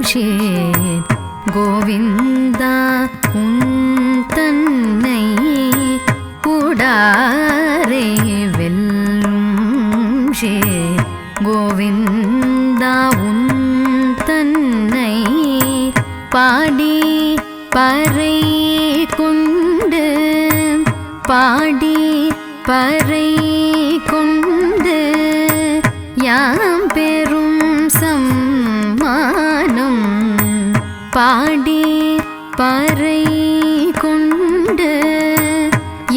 சேர் கோவிந்தா உன் தன்னை கூடாரே வெல்லும் சேர் கோவிந்தா உன் தன்னை பாடி பறை கொண்டு பாடி பறை கொண்டு யாம் பெரும் சம்மானம் பாடி பறை கொண்டு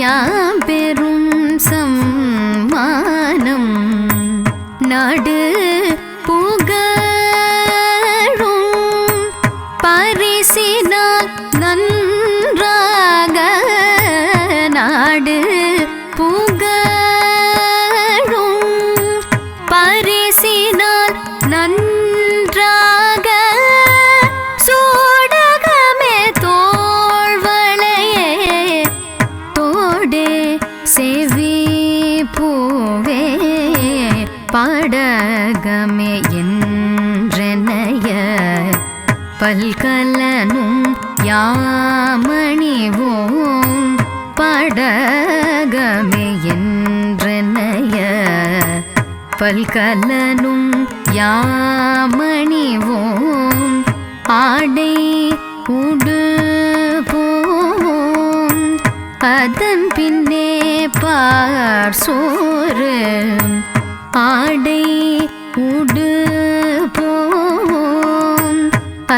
யாம் பெரும் சம்மானம் நாடு புகழும் பரிசினால் நன்றாக நாடு புகழும் பரிசினால் நன்றாக சூடகமே தோள்வளையே தோடே செவி பூவே பாடகமே என்றனைய பல்கலனும் யாமணிவோம் பாடகமே என்றனைய பல்கலனும் யாமணிவோம் ஆடை உடுப்போம் அதன் பின்னே பார் சோறு ஆடை உடுப்போம்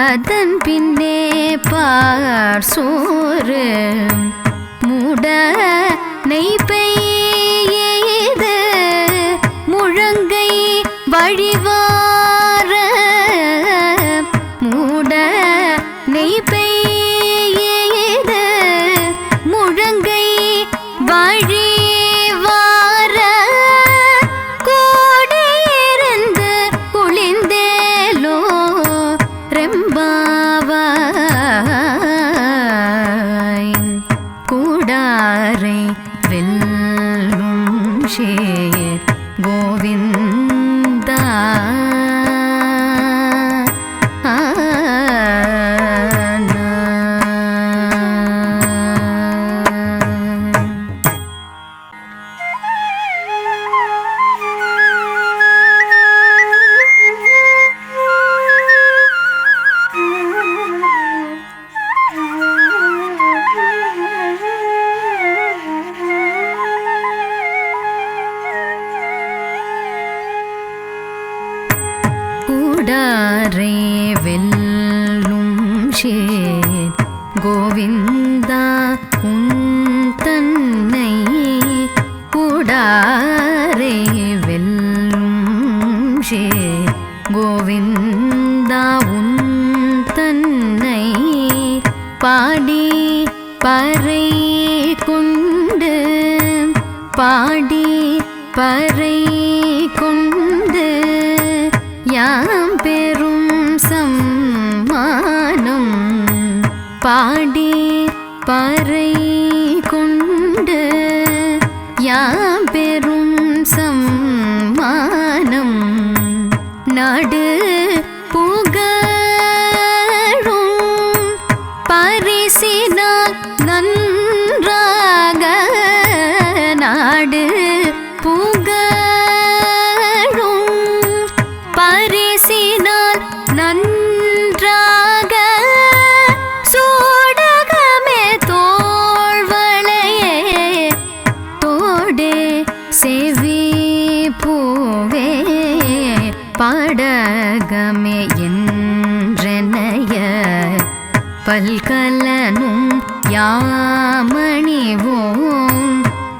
அதன் பின்னே பார் சோறு மூட நெய்பெய்து முழங்கை வழிவார மூட நெய்பெய்து முழங்கை வழிவார கூடியிருந்து குளிந்தேலோ ரெம்பாவாய் கூடாரை வெல்லும் சேர் கோவிந்தா கூடாரை வெல்லும் சேர் கோவிந்தா உன் தன்னை கூடாரை வெல்லும் சேர் கோவிந்தா உன் தன்னை பாடி பறை கொண்டு பாடி பறை கொண்டு யாம் பெரும் சம்மானம் பாடி பறை கொண்டு யாம் பெரும் சம்மானம் நாடு புகழும் பரிசினால் நன்றாக நாடு புகழும் பரிசினால் நன்றாக சூடகமே தோள்வளையே தோடே செவி பூவே பாடகமே என்றனைய பல்கலனும் யாமணிவோம்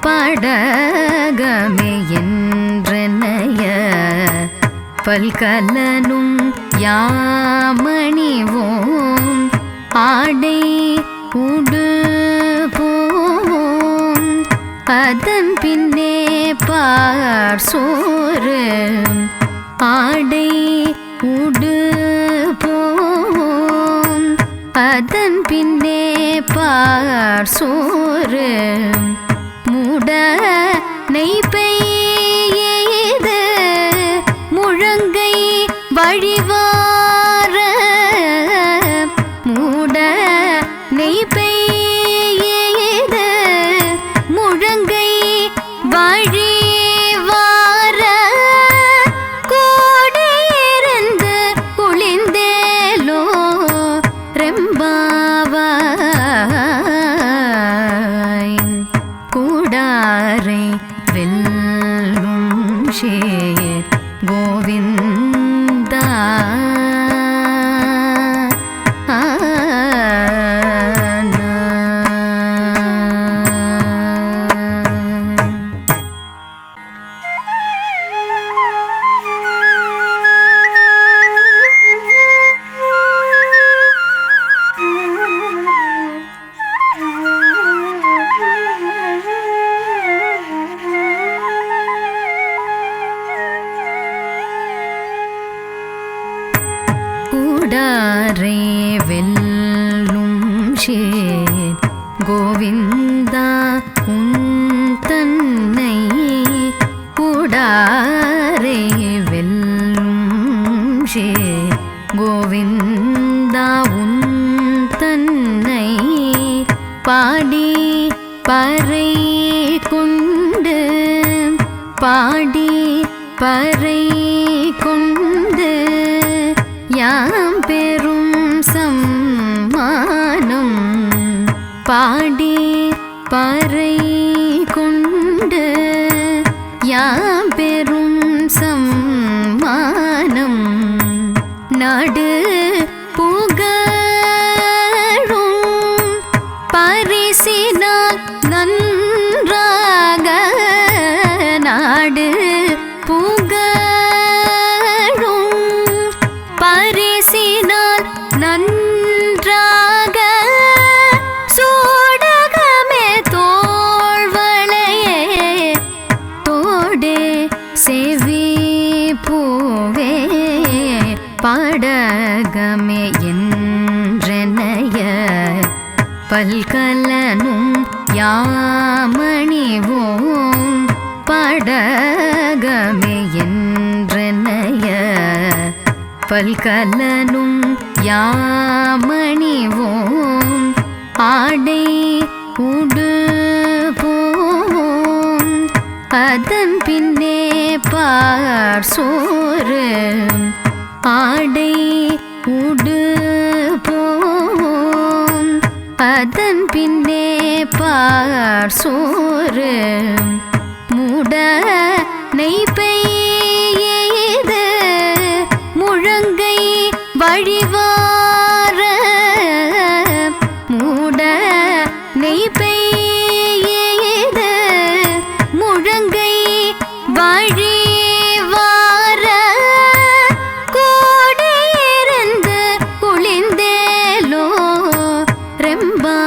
பாடகமே என்றனைய பல்கலனும் யாமணிவோம் ஆடை உடுப்போம் அதன் பின்னே பார் சோறு ஆடை உடுப்போம் அதன் பின்னே பார் சோறு மூட நெய்பெய்து முழங்கை வழிவார உடாரை வெல்லும் சேர் கோவிந்தா உன் தன்னை உடாரை வெல்லும் சேர் கோவிந்தா உன் தன்னை பாடி பறை கொண்டு பாடி பறை கொண்டு யாம் பெரும் சம்மானம் பாடி பறை கொண்டு யாம் பெரும் சம்மானம் நாடு புகழும் பரிசினால் நன்றாக நாடு புகழும் பரிசினால் நன்றாக சூடகமே தோள்வளையே தோடே செவி பூவே பாடகமே என்றனைய பல்கலனும் யாமணிவோம் பாடகமே என்றனைய பல்கலனும் யாமணிவோம் ஆடை உடுவோம் அதன் பின்னே பார் சோறு ஆடை உடுவோம் அதன் பின்னே பார் சோறு முட நெய்பெய்து முழங்கை வழிவார மூட நெய்பெய்து முழங்கை வழிவார கூடியிருந்து குளிந்தேலோ ரெம்பாவாய்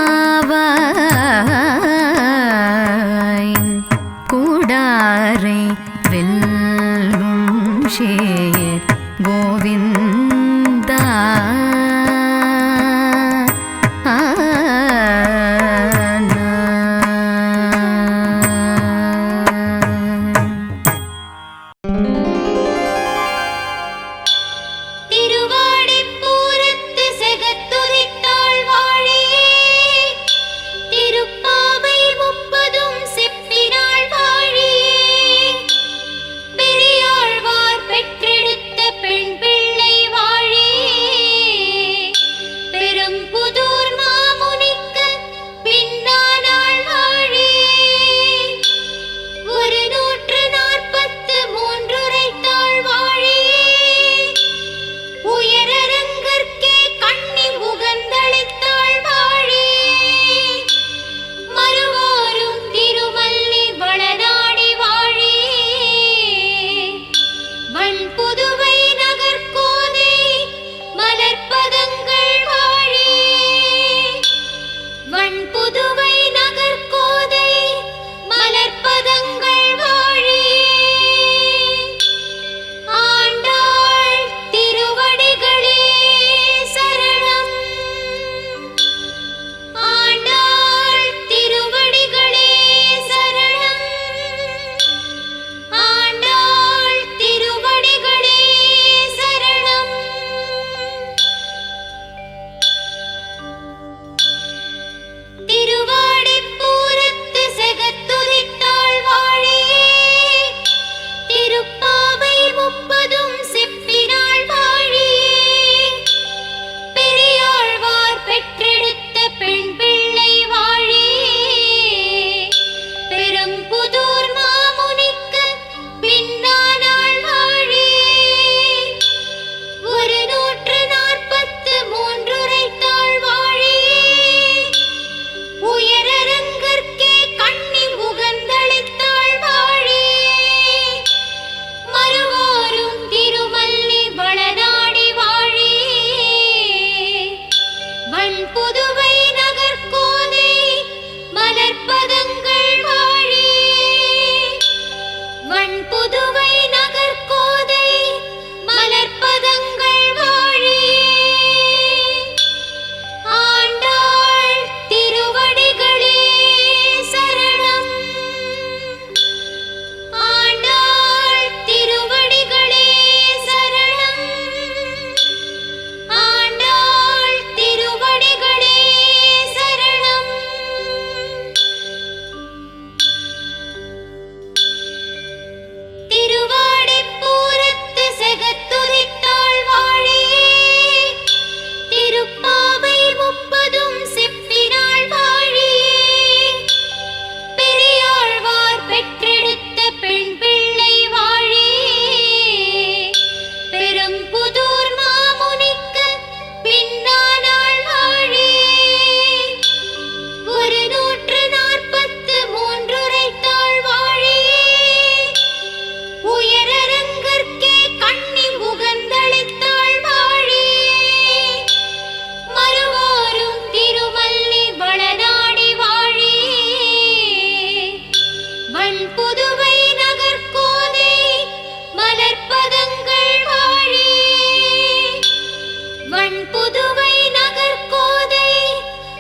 மண் புதுவை நகர்கோதை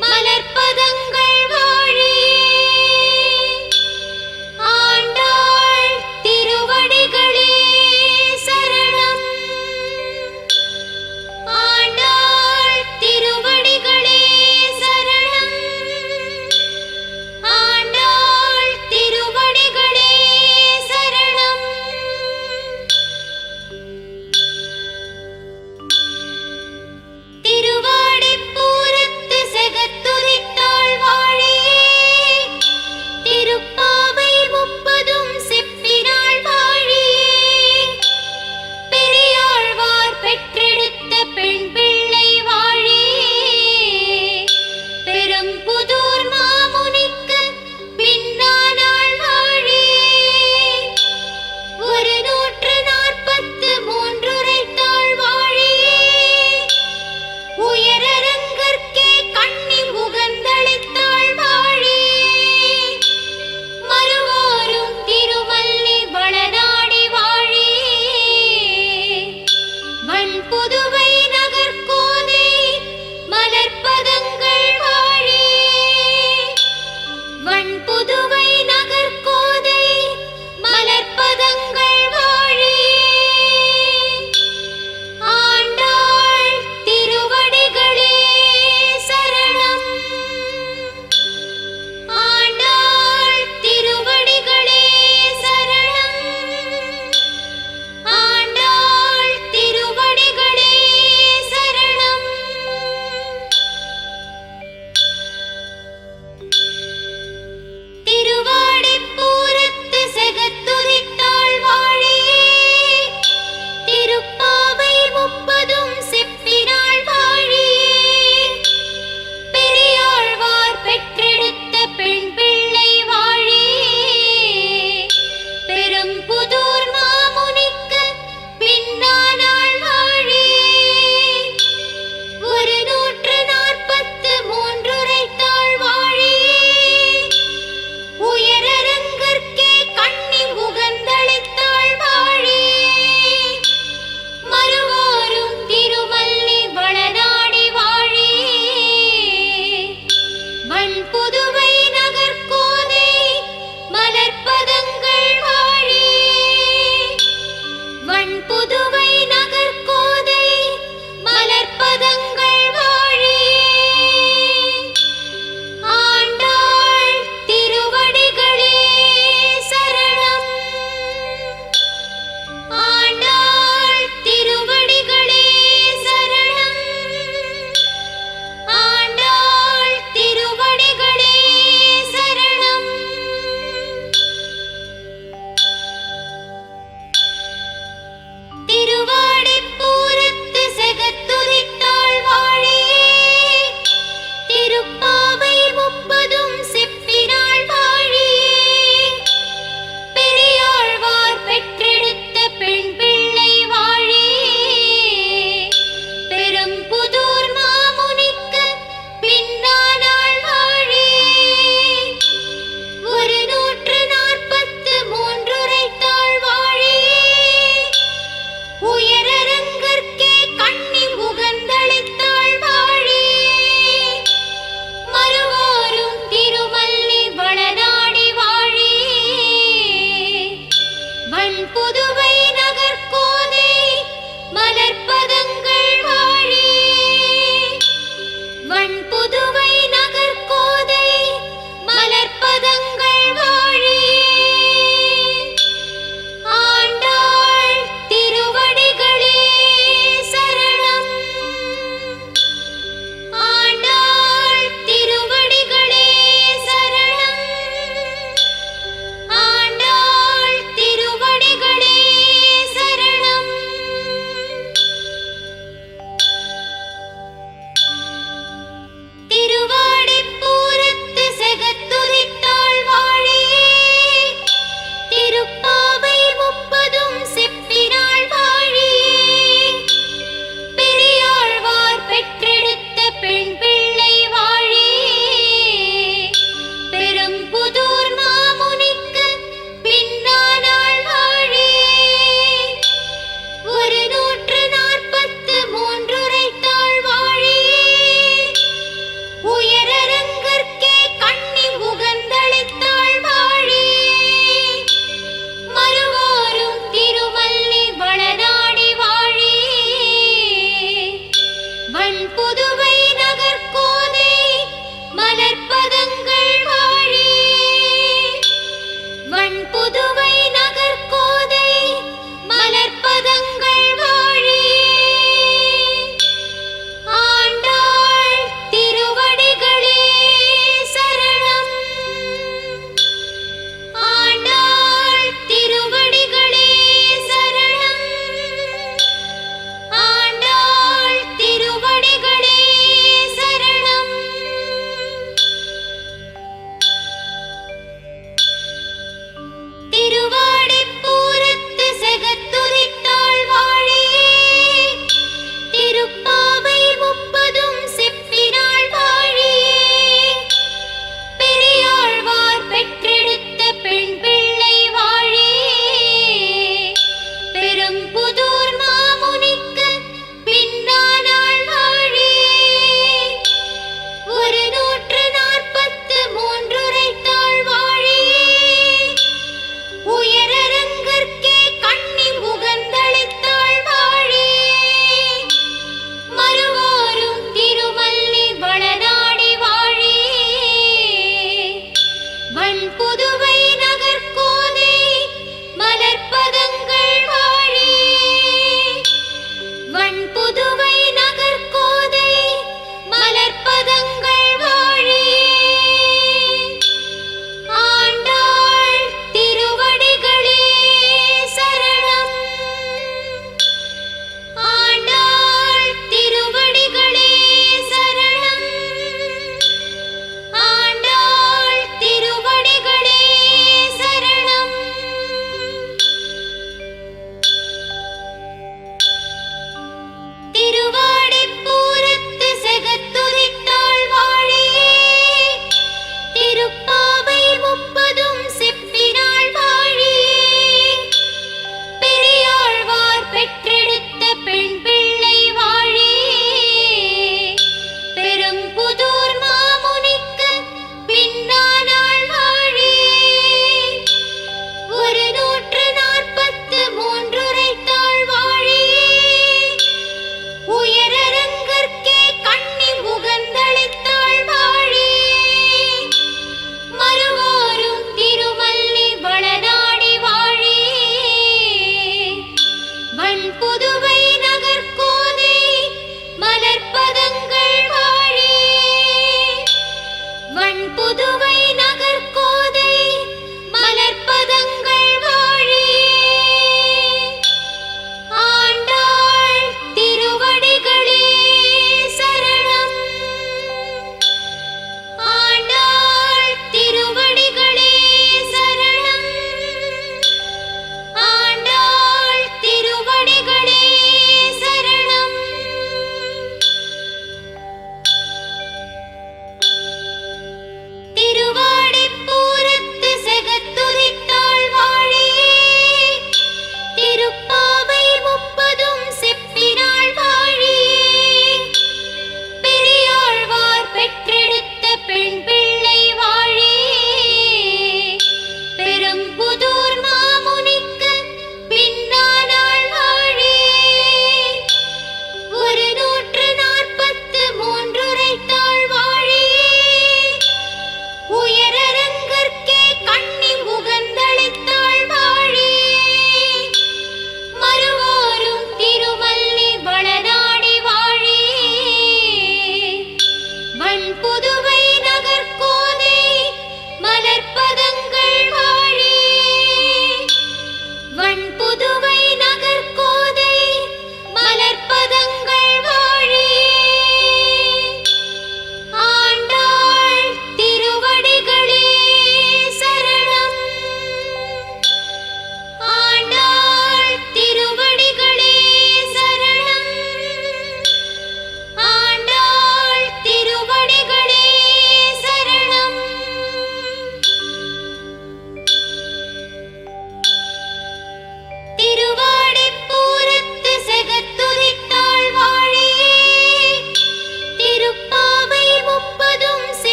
மலர்பதங்கள் வாழியே ஆண்டாள் திருவடிகளே சரணம். ஆண்டாள் திருவடிகளே சரணம். ஆண்டாள் திருவடிகளே சரணம். வண்புதுவை நகர்கோதை மலர்ப்பதங்கள் வாழி. வண்புதுவை நகர்கோதை மலர்ப்பதங்கள் வாழி. ஆண்டாள் திருவடிகளே சரணம். ஆண்டாள் திருவடிகளே சரணம். ஆண்டாள் திருவடிகளே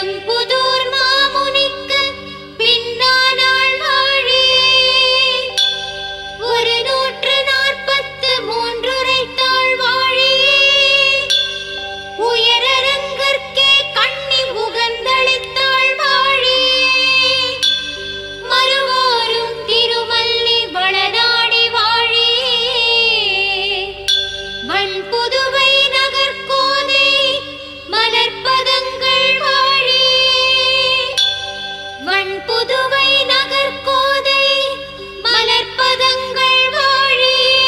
பெரும்புதூர் மாமுனிக்கு பின்னானாள் வாழியே. 143 உரைத்தாள் வாழியே. உயரரங்கற்கே கண்ணி உகந்தளித்தாள் வாழியே. மறுவோரும் திருமல்லி வளநாடி வாழியே. வன்புதுவை நகர்கோதை மலர்ப்பதங்கள் வாழியே. வன்புதுவை நகர்கோதை மலர்ப்பதங்கள் வாழியே.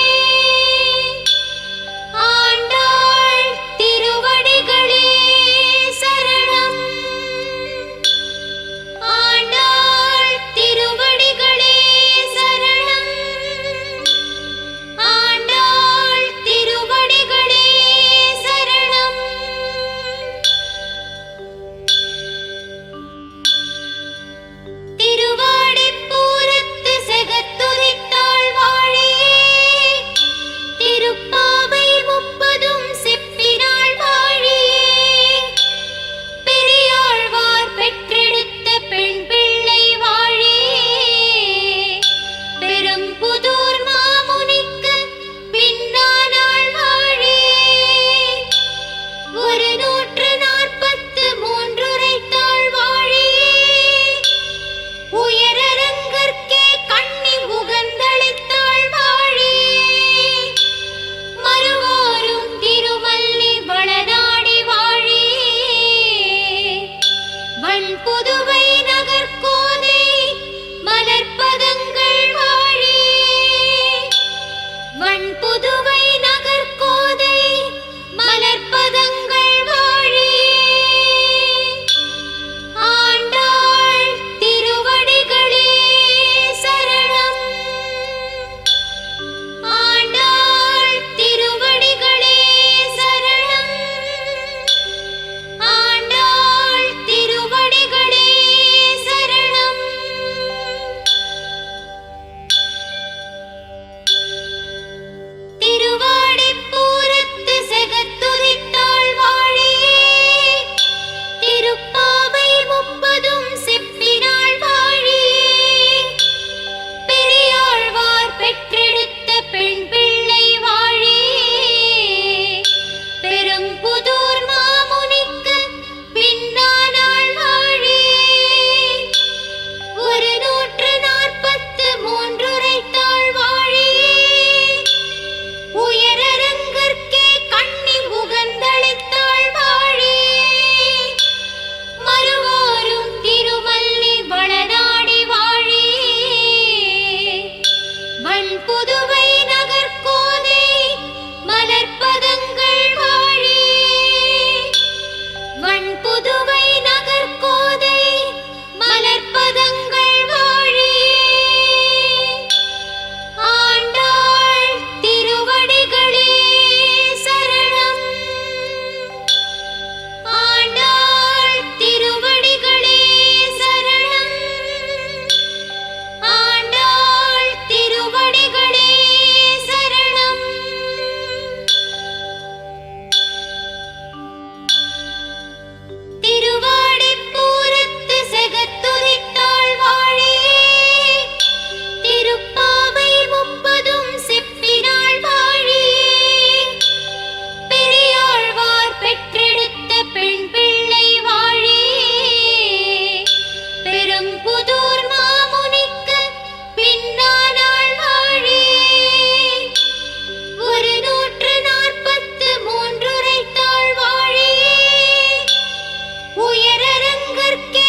ஆண்டாள் திருவடிகளே சரணம். ஆண்டாள் திருவடிகளே சரணம். ஆண்டாள் திருவடிகளே சரணம். திருவாடிப்பூரத்து செகத்துதித்தாள் வாழியே. திருப்பாவை 30 செப்பினாள் வாழியே. பெரியாழ்வார் பெற்றெடுத்த பெண் பிள்ளை வாழியே. பெரும்புதூர் மாமுனிக்கு பின்னானாள் வாழியே. 143 உரைத்தாள் வாழியே. உயரரங்கற்கே கண்ணி உகந்தளித்தாள் வாழியே. மறுவோரும் திருமல்லி வளநாடி வாழியே. வன்புதுவை நகர்கோதை மலர்ப்பதங்கள் வாழியே. வன்புதுவை நகர்கோதை மலர்ப்பதங்கள் வாழியே. ஆண்டாள் திருவடிகளே சரணம். ஆண்டாள் திருவடிகளே சரணம். ஆண்டாள் திருவடிகளே சரணம். திருவாடிப்பூரத்து செகத்துதித்தாள் வாழியே. திருப்பாவை 30 செப்பினாள் வாழியே. பெரியாழ்வார் பெற்றெடுத்த பெண் பிள்ளை வாழியே. பெரும்புதூர் மாமுனிக்கு பின்னானாள் வாழியே. 143 உரைத்தாள் வாழியே. உயரரங்கற்கே கண்ணி உகந்தளித்தாள் வாழியே. மறுவோரும் திருமல்லி வளநாடி வாழியே. வன்புதுவை நகர்கோதை மலர்ப்பதங்கள் வாழியே. வன்புதுவை நகர்கோதை மலர்ப்பதங்கள் வாழியே. ஆண்டாள் திருவடிகளே சரணம். ஆண்டாள் திருவடிகளே சரணம். ஆண்டாள் திருவடிகளே சரணம். திருவாடிப்பூரத்து செகத்துதித்தாள் வாழியே. திருப்பாவை 30 செப்பினாள் வாழியே. பெரியாழ்வார் பெற்றெடுத்த பெண் பிள்ளை வாழியே. பெரும்புதூர் மாமுனிக்கு பின்னானாள் வாழியே. 143 உரைத்தாள் வாழியே. உயரரங்கற்கே